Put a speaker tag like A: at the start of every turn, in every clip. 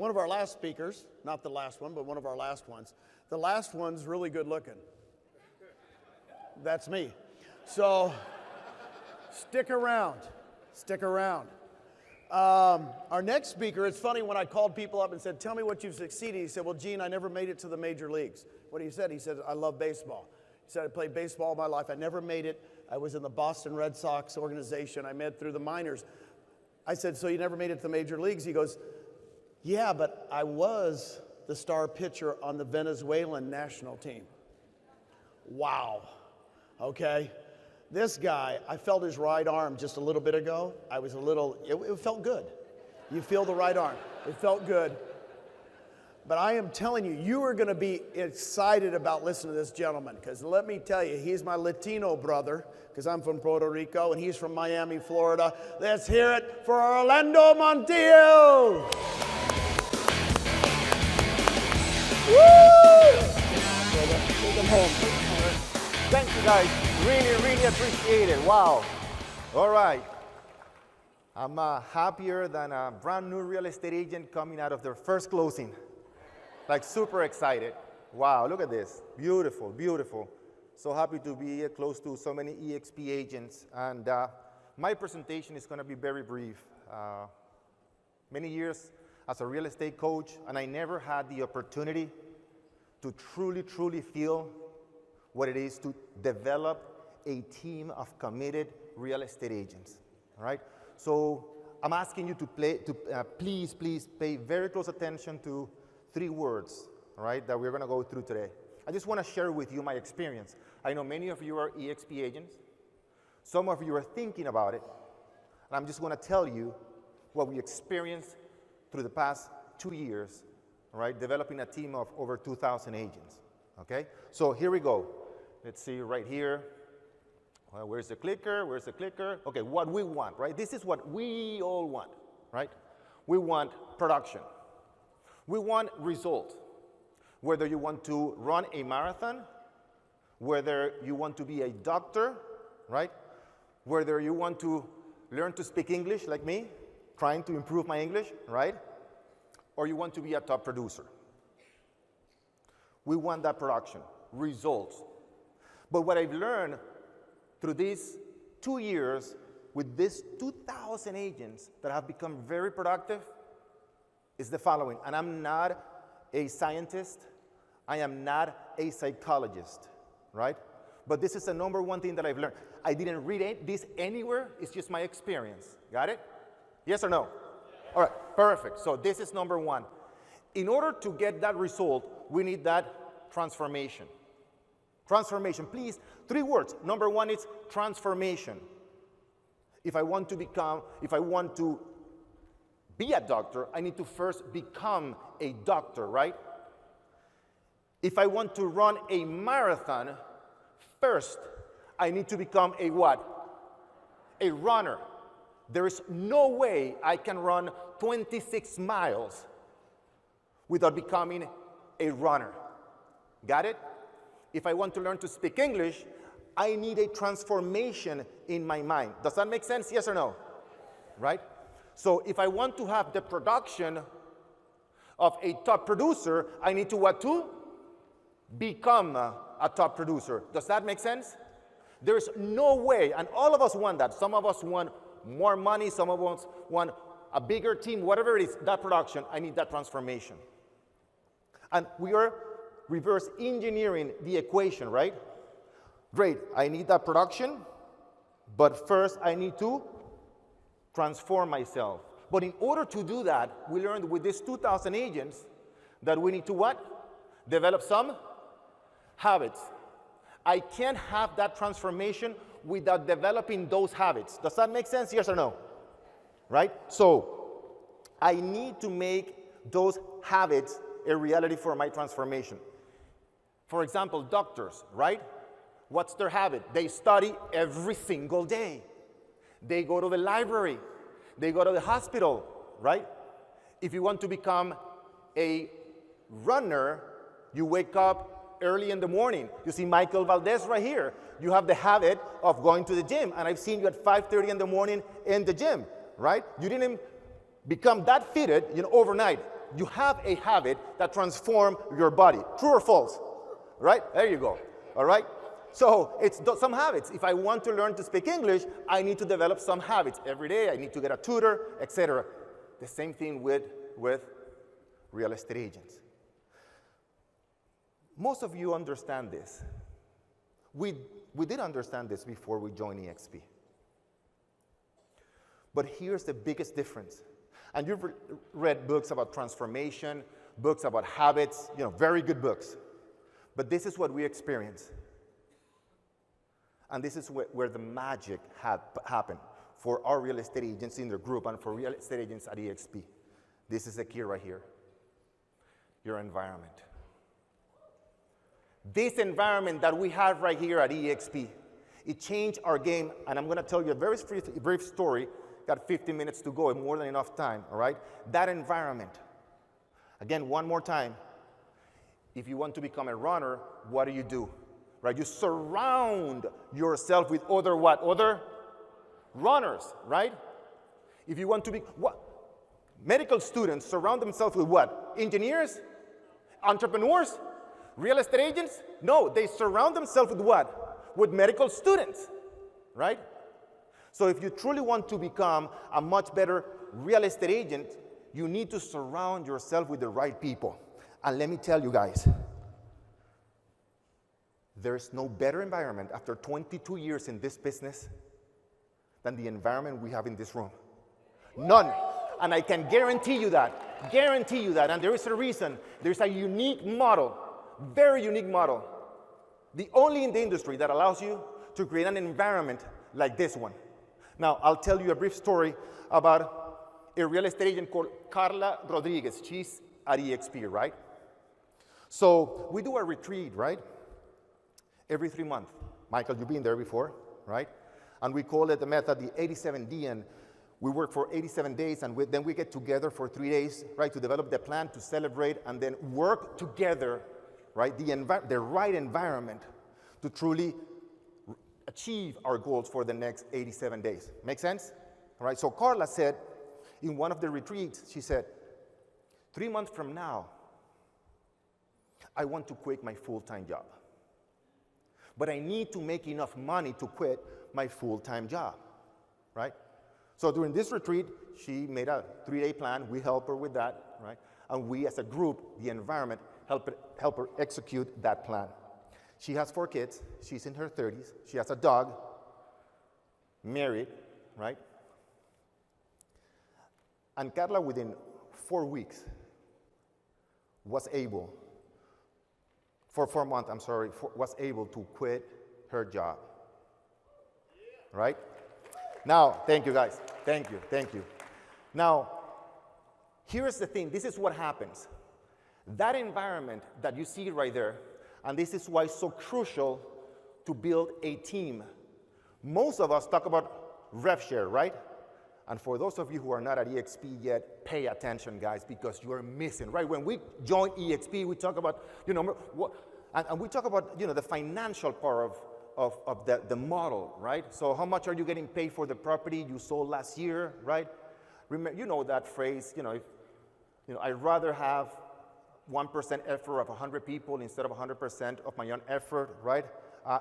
A: one of our last speakers, not the last one, but one of our last ones. The last one's really good looking. That's me. So stick around. Stick around. Our next speaker, it's funny when I called people up and said, tell me what you've succeeded. He said, well, Gene, I never made it to the major leagues. What he said, I love baseball. He said, I played baseball all my life. I never made it. I was in the Boston Red Sox organization. I made it through the minors. I said, so you never made it to the major leagues? He goes, yeah, but I was the star pitcher on the Venezuelan national team. Wow. Okay. This guy, I felt his right arm just a little bit ago. It felt good. You feel the right arm. It felt good. But I am telling you, you are going to be excited about listening to this gentleman, because let me tell you, he's my Latino brother, because I'm from Puerto Rico, and he's from Miami, Florida. Let's hear it for Orlando Montiel. Woo! Take him home.
B: Thank you, guys. Really, really appreciate it. Wow. All right. I'm happier than a brand new real estate agent coming out of their first closing. Like super excited. Wow, look at this. Beautiful, beautiful. So happy to be close to so many EXP agents. And my presentation is going to be very brief. Many years as a real estate coach, and I never had the opportunity to truly, truly feel what it is to develop a team of committed real estate agents, all right? So I'm asking you to please pay very close attention to 3 words, all right, that we're gonna go through today. I just wanna share with you my experience. I know many of you are EXP agents. Some of you are thinking about it. And I'm just gonna tell you what we experienced through the past 2 years, all right, developing a team of over 2,000 agents, okay? So here we go. Let's see right here. Where's the clicker? Where's the clicker? Okay, what we want, right? This is what we all want, right? We want production. We want result. Whether you want to run a marathon, whether you want to be a doctor, right? Whether you want to learn to speak English like me, trying to improve my English, right? Or you want to be a top producer. We want that production, results. But what I've learned through these 2 years with these 2,000 agents that have become very productive is the following. And I'm not a scientist. I am not a psychologist, right? But this is the number one thing that I've learned. I didn't read this anywhere. It's just my experience. Got it? Yes or no? All right, perfect. So this is number one. In order to get that result, we need that transformation. Transformation, please, 3 words. Number one is transformation. If I want to be a doctor, I need to first become a doctor, right? If I want to run a marathon, first, I need to become a what? A runner. There is no way I can run 26 miles without becoming a runner. Got it? If I want to learn to speak English, I need a transformation in my mind. Does that make sense? Yes or no? Right? So if I want to have the production of a top producer, I need to what to? Become a top producer. Does that make sense? There's no way, and all of us want that. Some of us want more money, some of us want a bigger team, whatever it is, that production, I need that transformation. And we are reverse engineering the equation, right? Great, I need that production, but first I need to transform myself. But in order to do that, we learned with these 2,000 agents that we need to what? Develop some habits. I can't have that transformation without developing those habits. Does that make sense? Yes or no? Right? So I need to make those habits a reality for my transformation. For example, doctors, right? What's their habit? They study every single day. They go to the library. They go to the hospital, right? If you want to become a runner, you wake up early in the morning. You see Michael Valdez right here. You have the habit of going to the gym, and I've seen you at 5:30 in the morning in the gym, right? You didn't become that fitted, overnight. You have a habit that transforms your body. True or false? Right? There you go. All right? So it's some habits. If I want to learn to speak English, I need to develop some habits. Every day I need to get a tutor, etc. The same thing with real estate agents. Most of you understand this. We did understand this before we joined EXP. But here's the biggest difference. And you've read books about transformation, books about habits, very good books. But this is what we experience. And this is where the magic happened for our real estate agents in their group and for real estate agents at EXP. This is the key right here. Your environment. This environment that we have right here at EXP, it changed our game. And I'm going to tell you a very brief story. Got 15 minutes to go, more than enough time, all right? That environment. Again, one more time. If you want to become a runner, what do? Right? You surround yourself with other what? Other runners, right? If you want to be, what? Medical students surround themselves with what? Engineers? Entrepreneurs? Real estate agents? No, they surround themselves with what? With medical students, right? So if you truly want to become a much better real estate agent, you need to surround yourself with the right people. And let me tell you guys, there's no better environment after 22 years in this business than the environment we have in this room. None. And I can guarantee you that. Guarantee you that. And there is a reason. There's a unique model, very unique model. The only in the industry that allows you to create an environment like this one. Now, I'll tell you a brief story about a real estate agent called Carla Rodriguez. She's at EXP, right? So we do a retreat, right? Every 3 months. Michael, you've been there before, right? And we call it the method, the 87D, and we work for 87 days, and then we get together for 3 days, right, to develop the plan, to celebrate, and then work together, right, the right environment to truly achieve our goals for the next 87 days. Make sense? All right, so Carla said in one of the retreats, she said, 3 months from now, I want to quit my full-time job. But I need to make enough money to quit my full-time job, right? So during this retreat, she made a 3-day plan. We help her with that, right? And we, as a group, the environment, help her execute that plan. She has 4 kids. She's in her 30s. She has a dog, married, right? And Carla, within 4 weeks, was able, for 4 months, was able to quit her job, right? Now, thank you guys. Thank you. Now, here's the thing. This is what happens. That environment that you see right there, and this is why it's so crucial to build a team. Most of us talk about rev share, right? And for those of you who are not at EXP yet, pay attention, guys, because you are missing, right? When we join EXP, we talk about, and we talk about, the financial part of the model, right? So how much are you getting paid for the property you sold last year, right? Remember, you know that phrase, I'd rather have 1% effort of 100 people instead of 100% of my own effort, right?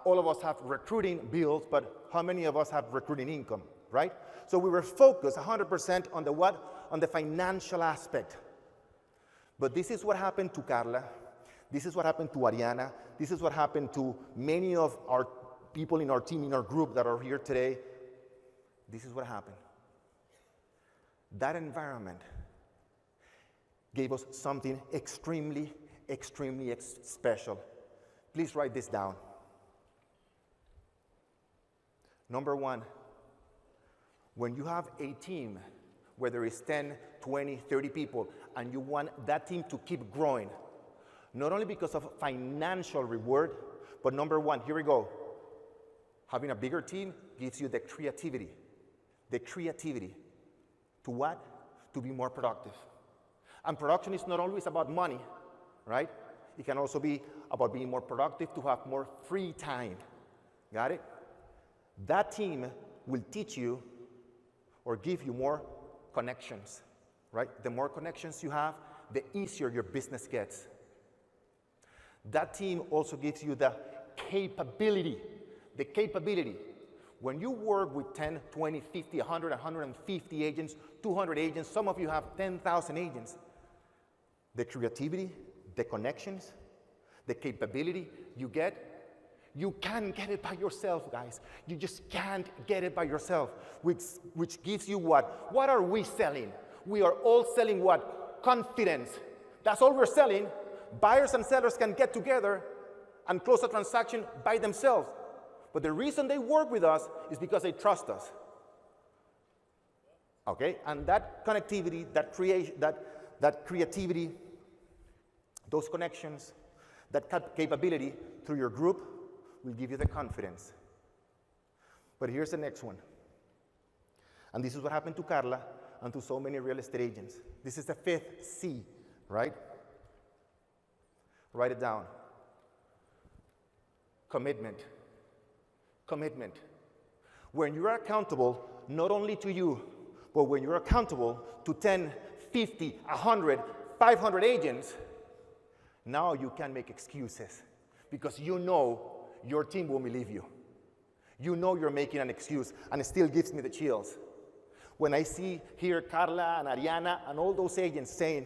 B: All of us have recruiting bills, but how many of us have recruiting income, right? So we were focused 100% on the what? On the financial aspect. But this is what happened to Carla. This is what happened to Ariana. This is what happened to many of our people in our team, in our group that are here today. This is what happened. That environment gave us something extremely special. Please write this down. Number 1, when you have a team, whether it's 10, 20, 30 people, and you want that team to keep growing, not only because of financial reward, but number 1, here we go. Having a bigger team gives you the creativity. The creativity to what? To be more productive. And production is not always about money, right? It can also be about being more productive, to have more free time. Got it? That team will teach you or give you more connections, right? The more connections you have, the easier your business gets. That team also gives you the capability. The capability. When you work with 10, 20, 50, 100, 150 agents, 200 agents, some of you have 10,000 agents. The creativity, the connections, the capability you get, you can't get it by yourself, guys. You just can't get it by yourself, which gives you what? What are we selling? We are all selling what? Confidence. That's all we're selling. Buyers and sellers can get together and close a transaction by themselves. But the reason they work with us is because they trust us. Okay? And that connectivity, that creativity, those connections, that capability through your group will give you the confidence. But here's the next one. And this is what happened to Carla and to so many real estate agents. This is the 5th C, right? Write it down. Commitment. Commitment. When you're accountable, not only to you, but when you're accountable to 10, 50, 100, 500 agents, now you can make excuses because you know your team won't believe you. You know you're making an excuse, and it still gives me the chills. When I hear Carla and Ariana and all those agents saying,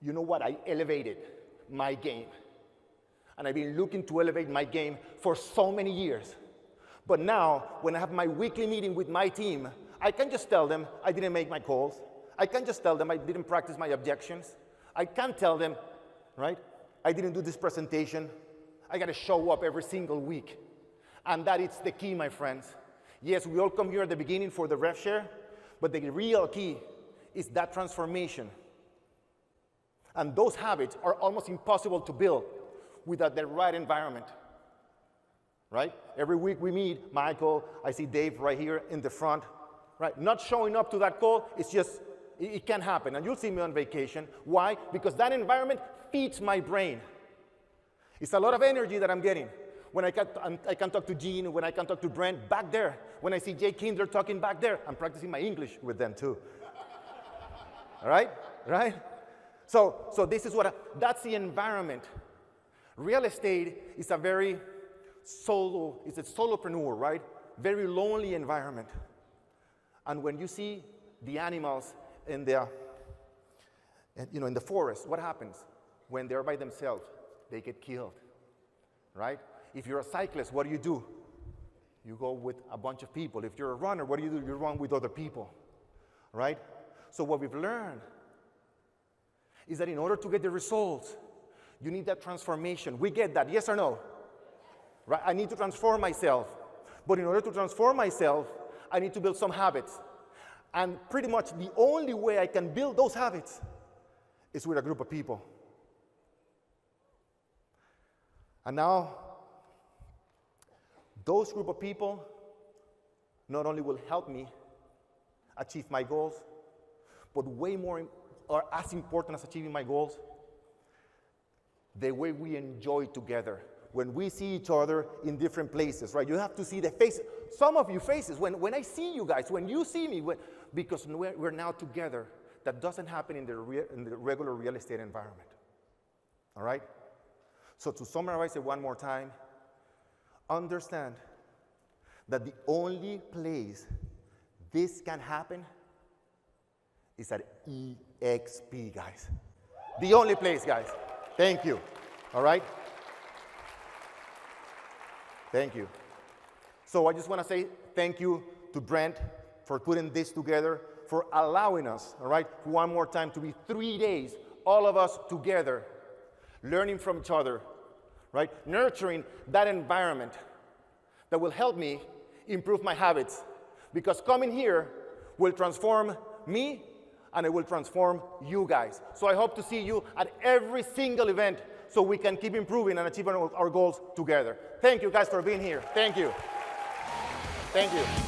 B: you know what, I elevated my game. And I've been looking to elevate my game for so many years. But now, when I have my weekly meeting with my team, I can just tell them I didn't make my calls. I can just tell them I didn't practice my objections. I can't tell them, right, I didn't do this presentation. I got to show up every single week. And that is the key, my friends. Yes, we all come here at the beginning for the rev share, but the real key is that transformation. And those habits are almost impossible to build without the right environment, right? Every week we meet, Michael, I see Dave right here in the front, right? Not showing up to that call, it's just, it can't happen. And you'll see me on vacation. Why? Because that environment feeds my brain. It's a lot of energy that I'm getting. When I can talk to Gene, when I can talk to Brent back there, when I see Jay Kinder talking back there, I'm practicing my English with them too. All right? Right? So this is that's the environment. Real estate is a very it's a solopreneur, right? Very lonely environment. And when you see the animals in the forest, what happens? When they're by themselves, they get killed, right? If you're a cyclist, what do? You go with a bunch of people. If you're a runner, what do? You run with other people, right? So what we've learned is that in order to get the results, you need that transformation. We get that, yes or no? Right? I need to transform myself. But in order to transform myself, I need to build some habits. And pretty much the only way I can build those habits is with a group of people. And now, those group of people not only will help me achieve my goals, but way more, or as important as achieving my goals, the way we enjoy together. When we see each other in different places, right? You have to see the faces, some of you faces, when I see you guys, when you see me, because we're now together. That doesn't happen in the regular real estate environment, all right? So to summarize it one more time, understand that the only place this can happen is at EXP, guys. The only place, guys. Thank you, all right? Thank you. So I just want to say thank you to Brent for putting this together, for allowing us, all right, one more time to be 3 days, all of us together, learning from each other, right? Nurturing that environment that will help me improve my habits. Because coming here will transform me and it will transform you guys. So I hope to see you at every single event so we can keep improving and achieving our goals together. Thank you guys for being here. Thank you. Thank you.